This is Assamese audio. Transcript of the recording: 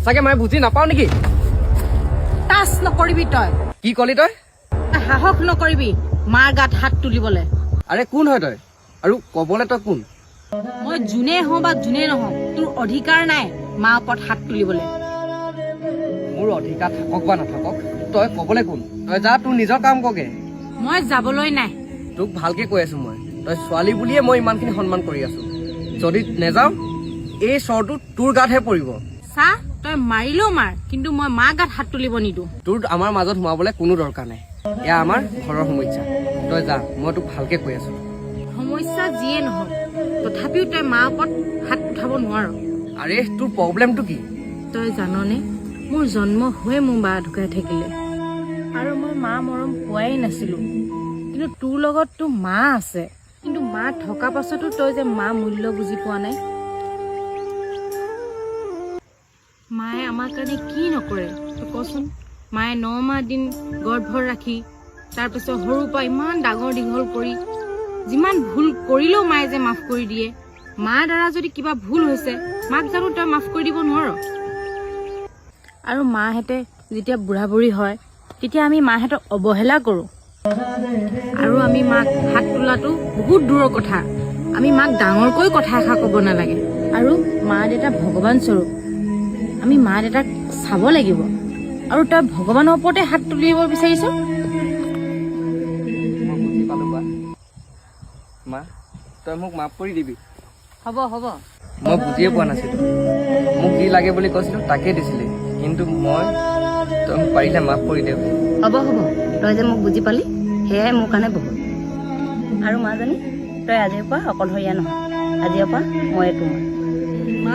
সঁচাকে মই বুজি নাপাও নেকি? টাচ নকৰিবি তই। কি কলি তই? সাহস নকৰিবি মাৰ গাত হাত তুলিবলৈ। আৰে কোন হয় তই আৰু কবলৈ তই কোন? মই যোনে হওঁ বা যোনে নহওঁ তোৰ অধিকাৰ নাই মাৰ ওপৰত হাত তুলিবলৈ। মোৰ অধিকাৰ থাকক বা নাথাকক তই কবলৈ কোন? তই যা তোৰ নিজৰ কাম কগে। মই যাবলৈ নাই। তোক ভালকে কৈ আছো মই, তই ছোৱালী বুলিয়ে মই ইমানখিনি সন্মান কৰি আছো। যদি নেযাও এই চৰটো তোৰ গাতহে পৰিব। চা তই মাৰিলেও মাৰ, কিন্তু মই মাৰ গাত হাত তুলিব নিদো। তোৰ আমাৰ মাজত সোমাবলৈ কোনো দৰকাৰ নাই। এয়া আমাৰ ঘৰৰ সমস্যা। তই যা, মই তোক ভালকে কৈ আছো। সমস্যা যিয়ে নহওক তথাপিও তই মাৰ ওপৰত হাত উঠাব নোৱাৰ। আৰে তোৰ প্ৰব্লেমটো কি? তই জাননে মোৰ জন্ম হৈ মোৰ বা ঢুকাই থাকিলে আৰু মই মা মৰম পোৱাই নাছিলো, কিন্তু তোৰ লগত তোৰ মা আছে। কিন্তু মা থকা পাছতো তই যে মা মূল্য বুজি পোৱা নাই। মায়ে আমাৰ কাৰণে কি নকৰে তই কচোন। মায়ে 9 মাহ দিন গৰ্ভত ৰাখি তাৰপিছত সৰুৰ পৰা ইমান ডাঙৰ দীঘল কৰি যিমান ভুল কৰিলেও মায়ে যে মাফ কৰি দিয়ে। মাৰ দ্বাৰা যদি কিবা ভুল হৈছে মাক জানো তই মাফ কৰি দিব নোৱাৰ? আৰু মাহঁতে যেতিয়া বুঢ়া বুঢ়ী হয় তেতিয়া আমি মাহঁতক অৱহেলা কৰোঁ। আৰু আমি মাক হাত তোলাটো বহুত দূৰৰ কথা। আমি মাক ডাঙৰকৈ কথা এষাৰ ক'ব নালাগে। আৰু মা দেউতা ভগৱান স্বৰূপ, আমি মা দেউতাক চাব লাগিব। আৰু তই ভগৱানৰ ওপৰতে হাত তুলিব বিচাৰিছ? মই বুজি পালো বা। মা তই মোক মাফ কৰি দিবি। হ'ব হ'ব। মই বুজিয়ে পোৱা নাছিলো। মোক যি লাগে বুলি কৈছিলো তাকে দিছিলি, কিন্তু তই মোক পাৰিলে মাফ কৰি দে। হ'ব হ'ব, তই যে মোক বুজি পালি সেয়াই মোৰ কাৰণে বহুত। আৰু মাজনী তই আজিৰ পৰা অকলশৰীয়া নহয়, আজিৰ পৰা ময়ে তোমাৰ মা